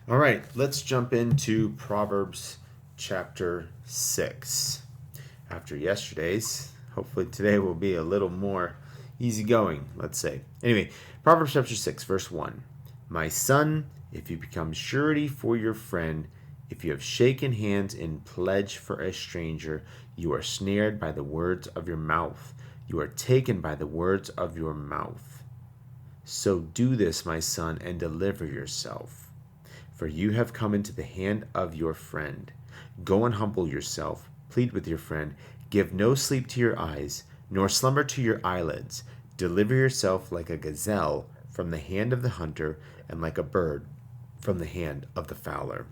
All right, let's jump into Proverbs chapter 6. After yesterday's, hopefully today will be a little more easygoing, let's say. Anyway, Proverbs chapter 6, verse 1. My son, if you become surety for your friend, if you have shaken hands in pledge for a stranger, you are snared by the words of your mouth. You are taken by the words of your mouth. So do this, my son, and deliver yourself. For you have come into the hand of your friend. Go and humble yourself. Plead with your friend. Give no sleep to your eyes, nor slumber to your eyelids. Deliver yourself like a gazelle from the hand of the hunter, and like a bird from the hand of the fowler.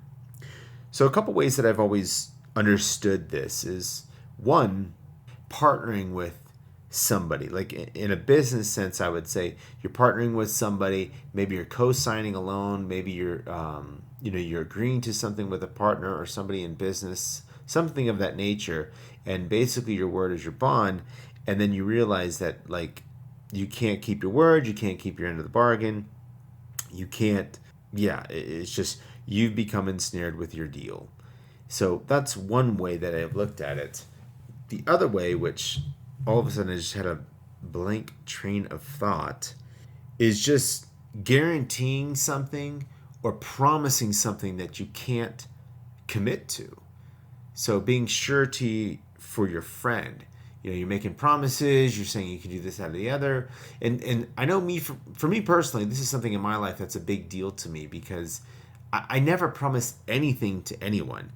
So, a couple ways that I've always understood this is one, partnering with somebody. Like in a business sense, I would say you're partnering with somebody. Maybe you're co-signing a loan. Maybe you're agreeing to something with a partner or somebody in business, something of that nature. And basically, your word is your bond. And then you realize that like you can't keep your word, you can't keep your end of the bargain. You can't. Yeah, it's just you've become ensnared with your deal. So that's one way that I've looked at it. The other way, which all of a sudden I just had a blank train of thought, is just guaranteeing something or promising something that you can't commit to. So being surety for your friend. You're making promises, you're saying you can do this, that, or the other. And I know for me personally, this is something in my life that's a big deal to me because I never promise anything to anyone.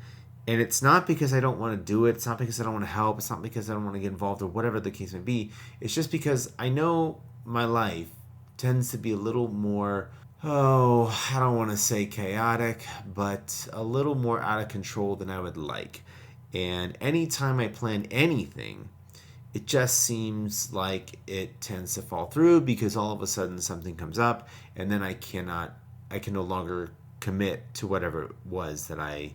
And it's not because I don't want to do it. It's not because I don't want to help. It's not because I don't want to get involved or whatever the case may be. It's just because I know my life tends to be a little more, I don't want to say chaotic, but a little more out of control than I would like. And anytime I plan anything, it just seems like it tends to fall through because all of a sudden something comes up and then I can no longer commit to whatever it was that I,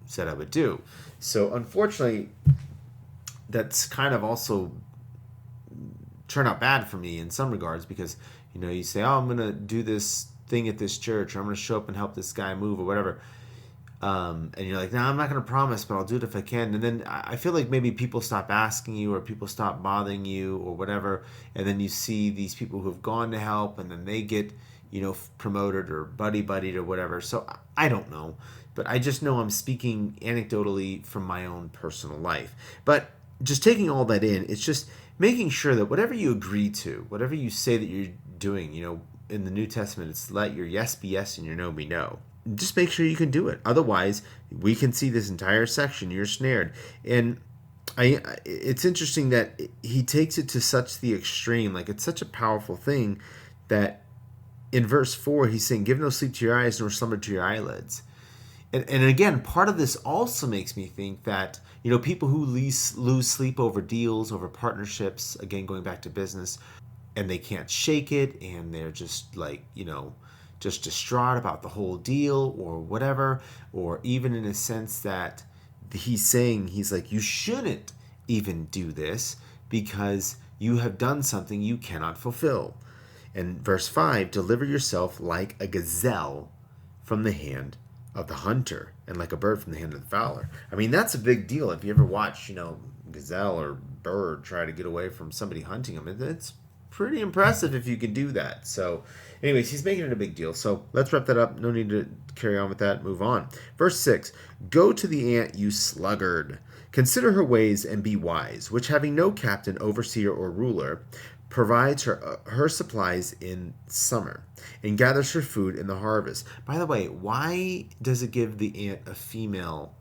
said I would do. So unfortunately, that's kind of also turned out bad for me in some regards because, you say, oh, I'm going to do this thing at this church or I'm going to show up and help this guy move or whatever. And you're like, no, I'm not going to promise, but I'll do it if I can. And then I feel like maybe people stop asking you or people stop bothering you or whatever. And then you see these people who have gone to help and then they get, promoted or buddy-buddied or whatever. So I don't know. But I just know I'm speaking anecdotally from my own personal life. But just taking all that in, it's just making sure that whatever you agree to, whatever you say that you're doing, in the New Testament, it's let your yes be yes and your no be no. Just make sure you can do it. Otherwise, we can see this entire section, you're snared. And it's interesting that he takes it to such the extreme. Like, it's such a powerful thing that in verse 4, he's saying, give no sleep to your eyes nor slumber to your eyelids. And again, part of this also makes me think that, people who lose sleep over deals, over partnerships, again, going back to business, and they can't shake it, and they're just like, just distraught about the whole deal or whatever, or even in a sense that he's like, you shouldn't even do this because you have done something you cannot fulfill. And verse 5, deliver yourself like a gazelle from the hand of the hunter and like a bird from the hand of the fowler. I mean, that's a big deal. If you ever watch, gazelle or bird try to get away from somebody hunting them, it's pretty impressive if you can do that. So anyways, he's making it a big deal. So let's wrap that up. No need to carry on with that. Move on. Verse 6, go to the ant, you sluggard. Consider her ways and be wise, which having no captain, overseer, or ruler, provides her supplies in summer and gathers her food in the harvest. By the way, why does it give the ant a female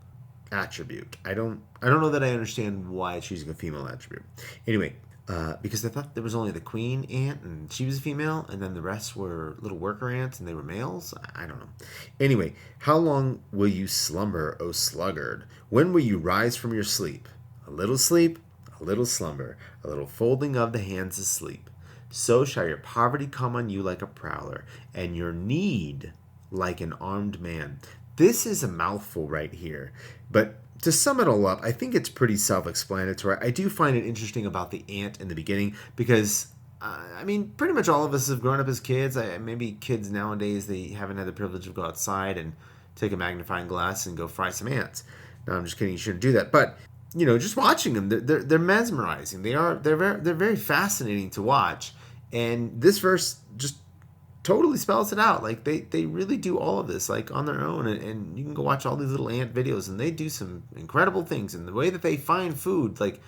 attribute? I don't know that I understand why it's using a female attribute. Anyway, because I thought there was only the queen ant and she was a female, and then the rest were little worker ants and they were males. I don't know. Anyway, how long will you slumber, O sluggard? When will you rise from your sleep? A little slumber, a little folding of the hands asleep. So shall your poverty come on you like a prowler, and your need like an armed man. This is a mouthful right here, but to sum it all up, I think it's pretty self-explanatory. I do find it interesting about the ant in the beginning because I mean, pretty much all of us have grown up as kids. Maybe kids nowadays, they haven't had the privilege of go outside and take a magnifying glass and go fry some ants. No, I'm just kidding. You shouldn't do that. But just watching them, they're mesmerizing. They're very fascinating to watch. And this verse just totally spells it out. Like they really do all of this like on their own, and you can go watch all these little ant videos, and they do some incredible things. And the way that they find food, like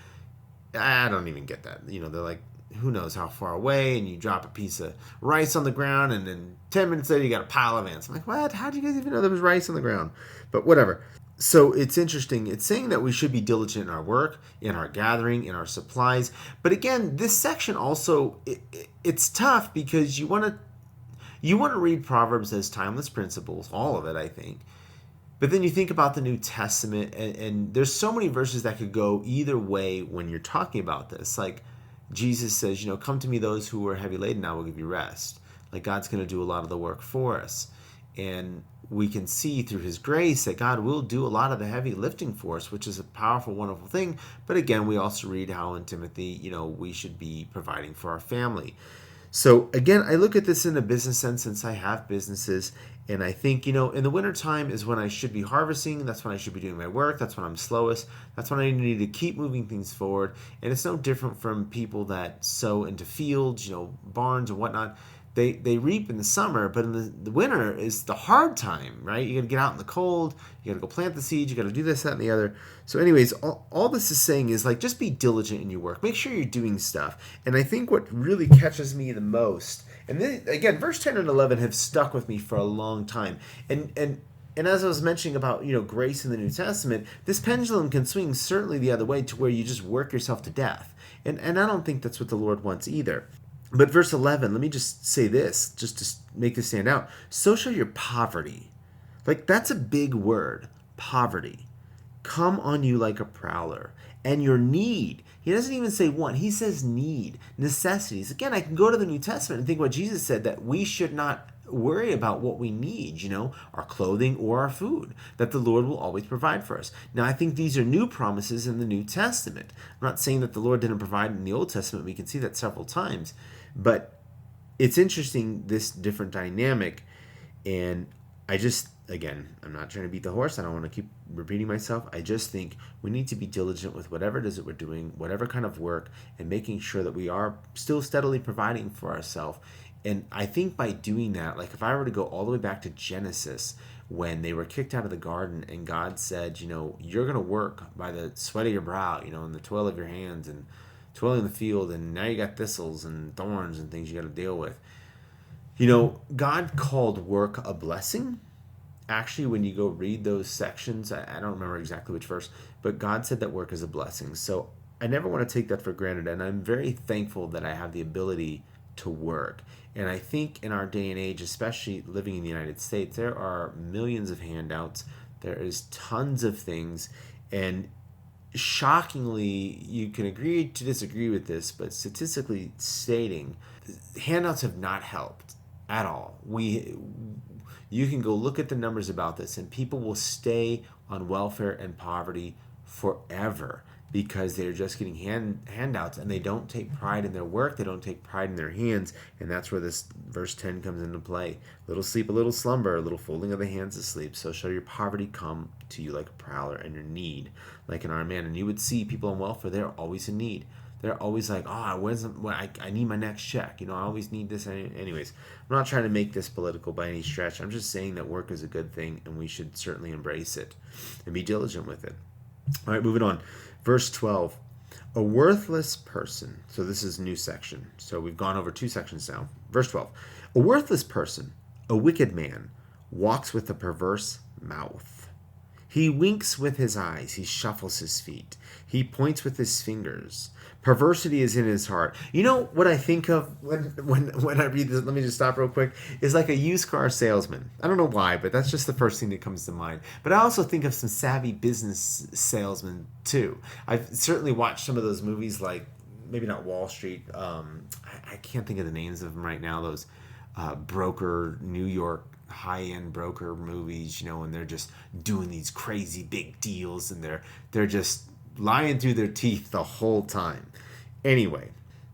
I don't even get that. They're like, who knows how far away, and you drop a piece of rice on the ground, and then 10 minutes later you got a pile of ants. I'm like, what? How do you guys even know there was rice on the ground? But whatever. So it's interesting. It's saying that we should be diligent in our work, in our gathering, in our supplies. But again, this section also, it's tough because you want to read Proverbs as timeless principles, all of it, I think. But then you think about the New Testament, and there's so many verses that could go either way when you're talking about this. Like Jesus says, come to me those who are heavy laden, I will give you rest. Like God's going to do a lot of the work for us. And we can see through his grace that God will do a lot of the heavy lifting for us, which is a powerful, wonderful thing. But again, we also read how in Timothy, we should be providing for our family. So again, I look at this in a business sense since I have businesses, and I think, in the wintertime is when I should be harvesting. That's when I should be doing my work. That's when I'm slowest. That's when I need to keep moving things forward. And it's no different from people that sow into fields, barns and whatnot. They reap in the summer, but in the winter is the hard time, right? You got to get out in the cold. You got to go plant the seeds. You got to do this, that, and the other. So anyways, all this is saying is like, just be diligent in your work. Make sure you're doing stuff. And I think what really catches me the most, and then again, verse 10 and 11 have stuck with me for a long time. And as I was mentioning about, grace in the New Testament, this pendulum can swing certainly the other way to where you just work yourself to death. And I don't think that's what the Lord wants either. But verse 11, let me just say this, just to make this stand out. So shall your poverty. Like, that's a big word, poverty. Come on you like a prowler. And your need. He doesn't even say want. He says need, necessities. Again, I can go to the New Testament and think what Jesus said, that we should not worry about what we need, our clothing or our food, that the Lord will always provide for us. Now, I think these are new promises in the New Testament. I'm not saying that the Lord didn't provide in the Old Testament. We can see that several times. But it's interesting, this different dynamic. And I just, again, I'm not trying to beat the horse. I don't want to keep repeating myself. I just think we need to be diligent with whatever it is that we're doing, whatever kind of work, and making sure that we are still steadily providing for ourselves. And I think by doing that, like if I were to go all the way back to Genesis, when they were kicked out of the garden and God said, you're going to work by the sweat of your brow, and the toil of your hands, and toil in the field, and now you got thistles and thorns and things you got to deal with. God called work a blessing. Actually, when you go read those sections, I don't remember exactly which verse, but God said that work is a blessing. So I never want to take that for granted, and I'm very thankful that I have the ability to work. And I think in our day and age, especially living in the United States, there are millions of handouts. There is tons of things, and shockingly, you can agree to disagree with this, but statistically stating, handouts have not helped at all. You can go look at the numbers about this, and people will stay on welfare and poverty forever because they're just getting handouts, and they don't take pride in their work. They don't take pride in their hands, and that's where this verse 10 comes into play. Little sleep, a little slumber, a little folding of the hands asleep. So shall your poverty come to you like a prowler, and your need like an armed man. And you would see people on welfare, they're always in need. They're always like, I need my next check. I always need this. Anyways, I'm not trying to make this political by any stretch. I'm just saying that work is a good thing, and we should certainly embrace it and be diligent with it. All right, moving on. Verse 12, a worthless person. So this is a new section. So we've gone over two sections now. Verse 12, a worthless person, a wicked man, walks with a perverse mouth. He winks with his eyes. He shuffles his feet. He points with his fingers. Perversity is in his heart. You know what I think of when I read this, let me just stop real quick, is like a used car salesman. I don't know why, but that's just the first thing that comes to mind. But I also think of some savvy business salesmen too. I've certainly watched some of those movies, like maybe not Wall Street. I can't think of the names of them right now. Those broker, New York high-end broker movies, and they're just doing these crazy big deals, and they're just lying through their teeth the whole time. Anyway,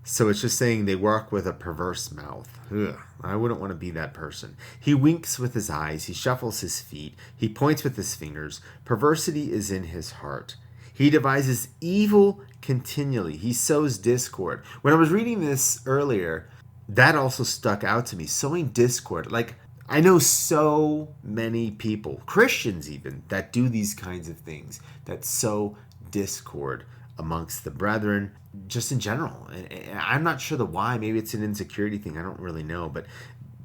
So it's just saying they walk with a perverse mouth. Ugh, I wouldn't want to be that person. He winks with his eyes. He shuffles his feet. He points with his fingers. Perversity is in his heart. He devises evil continually. He sows discord. When I was reading this earlier, that also stuck out to me. Sowing discord. Like, I know so many people, Christians even, that do these kinds of things, that sow discord amongst the brethren, just in general. And I'm not sure the why. Maybe it's an insecurity thing. I don't really know. But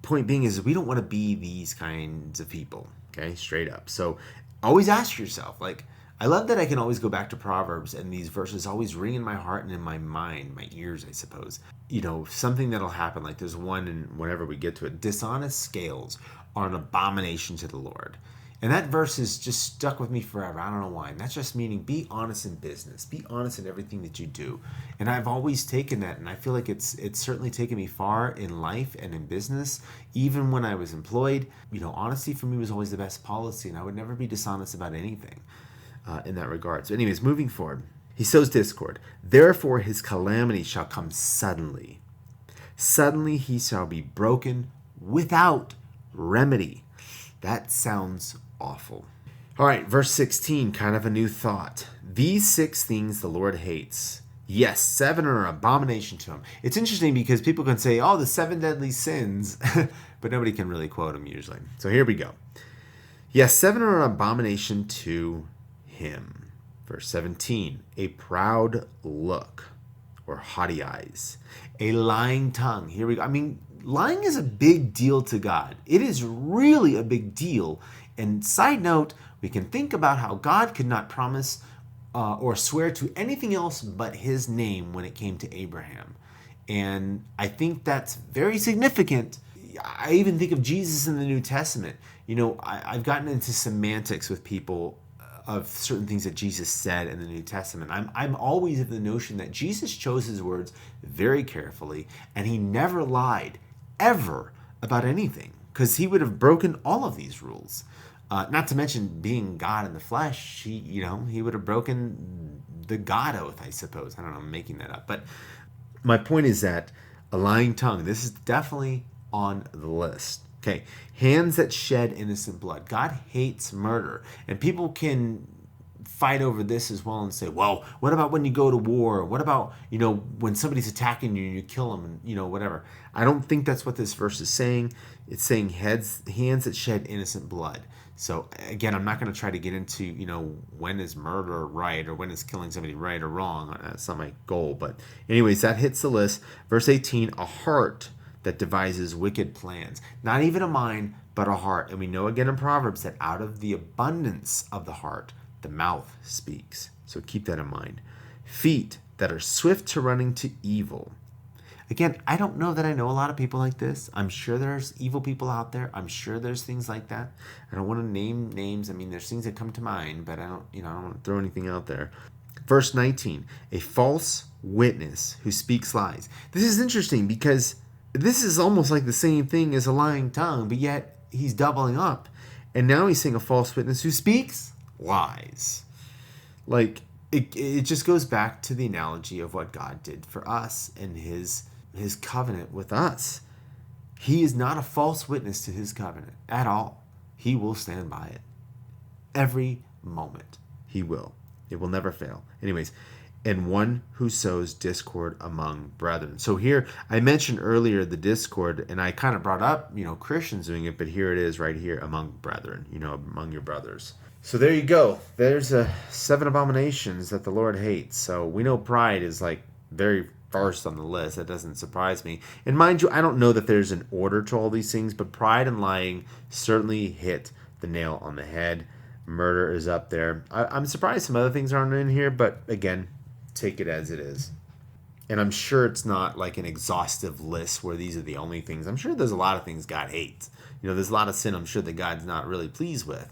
point being is we don't want to be these kinds of people, okay? Straight up. So always ask yourself, like, I love that I can always go back to Proverbs and these verses always ring in my heart and in my mind, my ears, I suppose. You know, something that'll happen, like there's one, and whenever we get to it, dishonest scales are an abomination to the Lord. And that verse has just stuck with me forever. I don't know why. And that's just meaning be honest in business. Be honest in everything that you do. And I've always taken that, and I feel like it's certainly taken me far in life and in business. Even when I was employed, you know, honesty for me was always the best policy, and I would never be dishonest about anything in that regard. So anyways, moving forward. He sows discord. Therefore his calamity shall come suddenly. Suddenly he shall be broken without remedy. That sounds awful. All right, verse 16, kind of a new thought. These 6 things the Lord hates. Yes, 7 are an abomination to him. It's interesting because people can say, oh, the 7 deadly sins, but nobody can really quote them usually. So here we go. Yes, 7 are an abomination to him. Verse 17, a proud look or haughty eyes, a lying tongue. Here we go. I mean, lying is a big deal to God. It is really a big deal. And side note, we can think about how God could not promise or swear to anything else but his name when it came to Abraham. And I think that's very significant. I even think of Jesus in the New Testament. You know, I've gotten into semantics with people of certain things that Jesus said in the New Testament. I'm always of the notion that Jesus chose his words very carefully, and he never lied ever about anything, because he would have broken all of these rules. Not to mention being God in the flesh, he would have broken the God oath, I suppose. I don't know, I'm making that up. But my point is that a lying tongue, this is definitely on the list. Okay, hands that shed innocent blood. God hates murder. And people can fight over this as well and say, well, what about when you go to war? What about, when somebody's attacking you and you kill them and, whatever. I don't think that's what this verse is saying. It's saying hands that shed innocent blood. So again, I'm not going to try to get into, when is murder right or when is killing somebody right or wrong. That's not my goal. But anyways, that hits the list. Verse 18, a heart that devises wicked plans. Not even a mind, but a heart. And we know again in Proverbs that out of the abundance of the heart, the mouth speaks. So keep that in mind. Feet that are swift to running to evil. Again, I don't know that I know a lot of people like this. I'm sure there's evil people out there. I'm sure there's things like that. I don't want to name names. I mean, there's things that come to mind, but I don't want to throw anything out there. Verse 19, a false witness who speaks lies. This is interesting because this is almost like the same thing as a lying tongue, but yet he's doubling up. And now he's saying a false witness who speaks lies. Like, it just goes back to the analogy of what God did for us and his covenant with us. He is not a false witness to his covenant at all. He will stand by it. Every moment, he will. It will never fail. Anyways, and one who sows discord among brethren. So here, I mentioned earlier the discord, and I kind of brought up, Christians doing it, but here it is right here, among brethren, among your brothers. So there you go. There's 7 abominations that the Lord hates. So we know pride is like very first on the list. That doesn't surprise me. And mind you, I don't know that there's an order to all these things, but pride and lying certainly hit the nail on the head. Murder is up there. I'm surprised some other things aren't in here, but again, take it as it is. And I'm sure it's not like an exhaustive list where these are the only things. I'm sure there's a lot of things God hates. There's a lot of sin I'm sure that God's not really pleased with.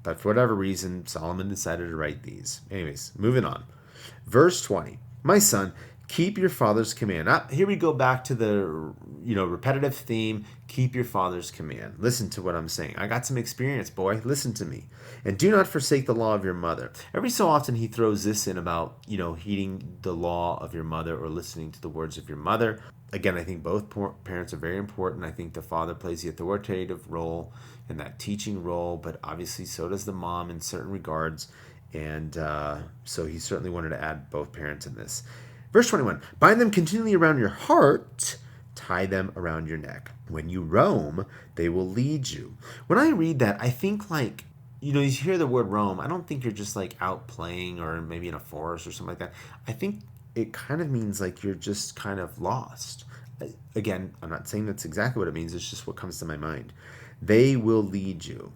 But for whatever reason, Solomon decided to write these. Anyways, moving on. Verse 20. My son, Keep your father's command. Here we go back to the repetitive theme. Keep your father's command. Listen to what I'm saying. I got some experience, boy. Listen to me. And do not forsake the law of your mother. Every so often he throws this in about, heeding the law of your mother or listening to the words of your mother. Again, I think both parents are very important. I think the father plays the authoritative role and that teaching role, but obviously so does the mom in certain regards. And so he certainly wanted to add both parents in this. Verse 21, bind them continually around your heart, tie them around your neck. When you roam, they will lead you. When I read that, I think you hear the word roam. I don't think you're just out playing or maybe in a forest or something like that. I think it kind of means you're just kind of lost. Again, I'm not saying that's exactly what it means. It's just what comes to my mind. They will lead you.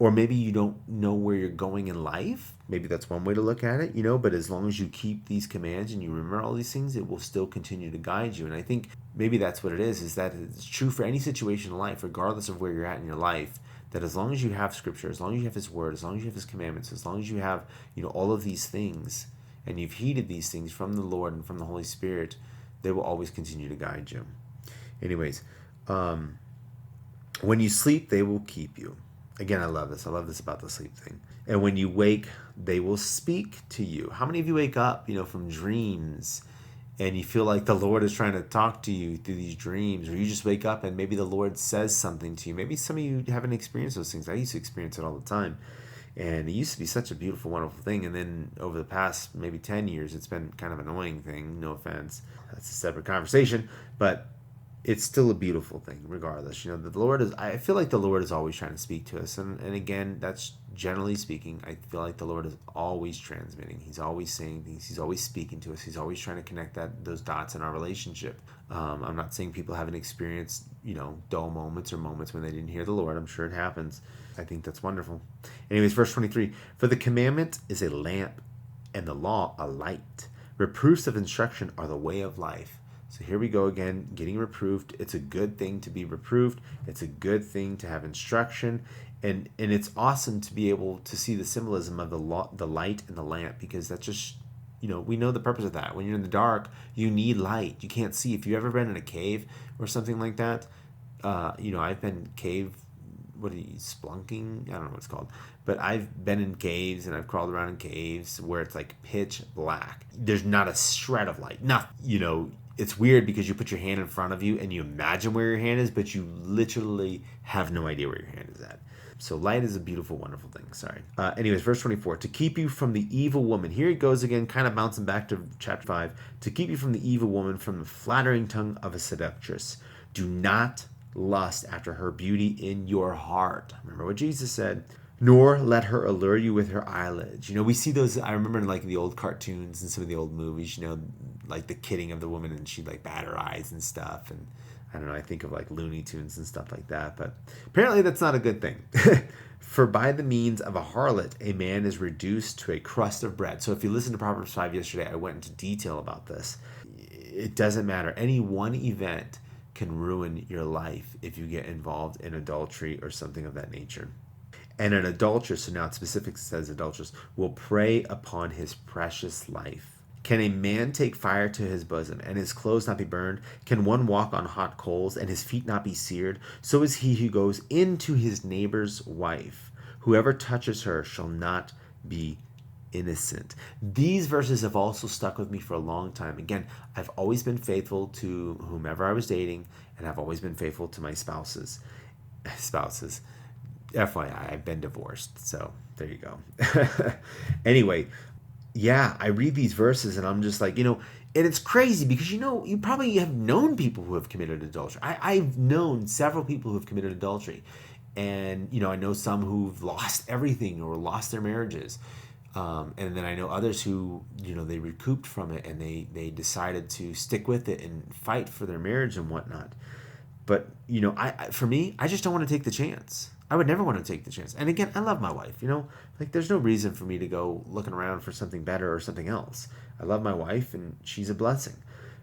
Or maybe you don't know where you're going in life. Maybe that's one way to look at it, but as long as you keep these commands and you remember all these things, it will still continue to guide you. And I think maybe that's what it is that it's true for any situation in life, regardless of where you're at in your life, that as long as you have Scripture, as long as you have His Word, as long as you have His commandments, as long as you have, all of these things, and you've heeded these things from the Lord and from the Holy Spirit, they will always continue to guide you. Anyways, when you sleep, they will keep you. Again, I love this. I love this about the sleep thing. And when you wake, they will speak to you. How many of you wake up, from dreams and you feel like the Lord is trying to talk to you through these dreams, or you just wake up and maybe the Lord says something to you? Maybe some of you haven't experienced those things. I used to experience it all the time. And it used to be such a beautiful, wonderful thing. And then over the past maybe 10 years, it's been kind of an annoying thing. No offense. That's a separate conversation. But it's still a beautiful thing regardless. The Lord I feel like the Lord is always trying to speak to us. And again, that's generally speaking, I feel like the Lord is always transmitting. He's always saying things. He's always speaking to us. He's always trying to connect those dots in our relationship. I'm not saying people haven't experienced, dull moments or moments when they didn't hear the Lord. I'm sure it happens. I think that's wonderful. Anyways, verse 23, for the commandment is a lamp and the law a light. Reproofs of instruction are the way of life. So here we go again, getting reproved. It's a good thing to be reproved. It's a good thing to have instruction. And it's awesome to be able to see the symbolism of the light and the lamp, because that's just, we know the purpose of that. When you're in the dark, you need light. You can't see. If you've ever been in a cave or something like that, I've been splunking? I don't know what it's called. But I've been in caves and I've crawled around in caves where it's pitch black. There's not a shred of light. It's weird because you put your hand in front of you and you imagine where your hand is, but you literally have no idea where your hand is at. So light is a beautiful, wonderful thing. Sorry. Anyways, verse 24, to keep you from the evil woman. Here it goes again, kind of bouncing back to chapter 5. To keep you from the evil woman, from the flattering tongue of a seductress. Do not lust after her beauty in your heart. Remember what Jesus said. Nor let her allure you with her eyelids. We see those, I remember in the old cartoons and some of the old movies, the kidding of the woman and she'd bat her eyes and stuff. And I don't know, I think of Looney Tunes and stuff like that. But apparently that's not a good thing. For by the means of a harlot, a man is reduced to a crust of bread. So if you listen to Proverbs 5 yesterday, I went into detail about this. It doesn't matter. Any one event can ruin your life if you get involved in adultery or something of that nature. And an adulteress, so now it specifically says adulteress, will prey upon his precious life. Can a man take fire to his bosom, and his clothes not be burned? Can one walk on hot coals, and his feet not be seared? So is he who goes into his neighbor's wife. Whoever touches her shall not be innocent. These verses have also stuck with me for a long time. Again, I've always been faithful to whomever I was dating, and I've always been faithful to my spouses. FYI, I've been divorced, so there you go. Anyway, yeah, I read these verses and I'm just and it's crazy because you probably have known people who have committed adultery. I've known several people who have committed adultery, and I know some who've lost everything or lost their marriages, and then I know others who they recouped from it and they decided to stick with it and fight for their marriage and whatnot. But for me, I just don't want to take the chance. I would never want to take the chance. And again, I love my wife, there's no reason for me to go looking around for something better or something else. I love my wife and she's a blessing.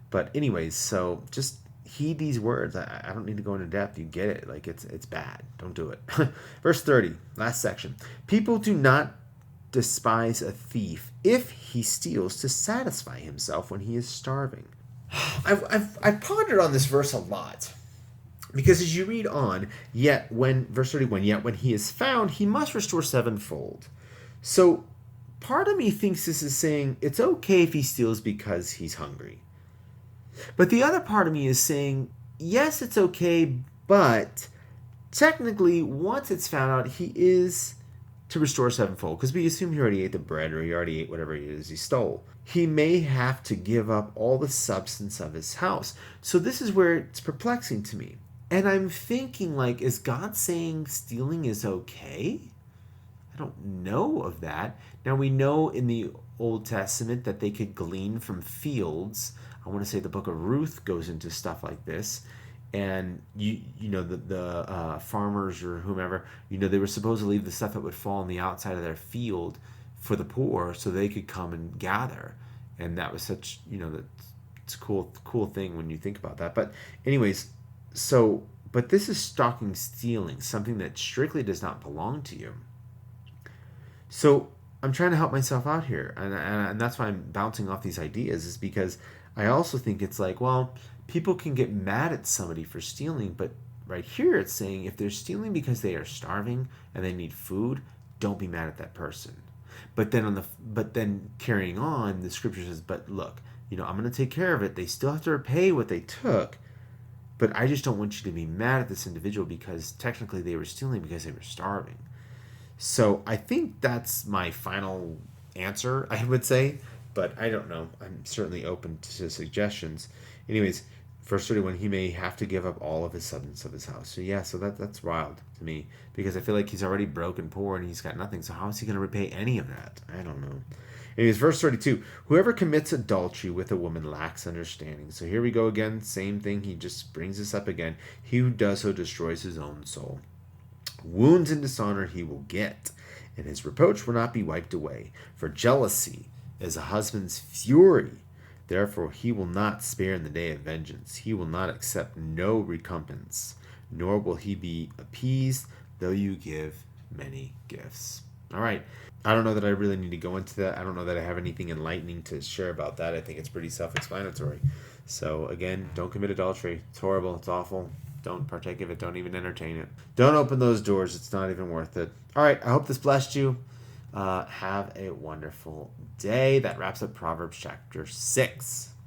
But anyways, so just heed these words. I don't need to go into depth. You get it. It's bad. Don't do it. Verse 30, last section. People do not despise a thief if he steals to satisfy himself when he is starving. I've pondered on this verse a lot. Because as you read on, verse 31, yet when he is found, he must restore sevenfold. So part of me thinks this is saying it's okay if he steals because he's hungry. But the other part of me is saying, yes, it's okay, but technically, once it's found out, he is to restore sevenfold. Because we assume he already ate the bread or he already ate whatever it is he stole. He may have to give up all the substance of his house. So this is where it's perplexing to me. And I'm thinking, like, is God saying stealing is okay? I don't know of that. Now, we know in the Old Testament that they could glean from fields. I want to say the book of Ruth goes into stuff like this. And, you know, the farmers or whomever, they were supposed to leave the stuff that would fall on the outside of their field for the poor so they could come and gather. And that was such, it's a cool thing when you think about that. But anyways, but this is stalking, stealing, something that strictly does not belong to you. So I'm trying to help myself out here. And that's why I'm bouncing off these ideas, is because I also think it's like, well, people can get mad at somebody for stealing, but right here it's saying if they're stealing because they are starving and they need food, don't be mad at that person. But then carrying on, the scripture says, but look, I'm going to take care of it. They still have to repay what they took. But I just don't want you to be mad at this individual because technically they were stealing because they were starving. So I think that's my final answer, I would say. But I don't know. I'm certainly open to suggestions. Anyways, verse 31, he may have to give up all of his substance of his house. So yeah, so that's wild to me. Because I feel like he's already broke and poor and he's got nothing. So how is he going to repay any of that? I don't know. Anyways, verse 32, whoever commits adultery with a woman lacks understanding. So here we go again, same thing. He just brings this up again. He who does so destroys his own soul. Wounds and dishonor he will get, and his reproach will not be wiped away. For jealousy is a husband's fury. Therefore he will not spare in the day of vengeance. He will not accept no recompense, nor will he be appeased, though you give many gifts. All right. I don't know that I really need to go into that. I don't know that I have anything enlightening to share about that. I think it's pretty self-explanatory. So again, don't commit adultery. It's horrible. It's awful. Don't partake of it. Don't even entertain it. Don't open those doors. It's not even worth it. All right. I hope this blessed you. Have a wonderful day. That wraps up Proverbs chapter 6.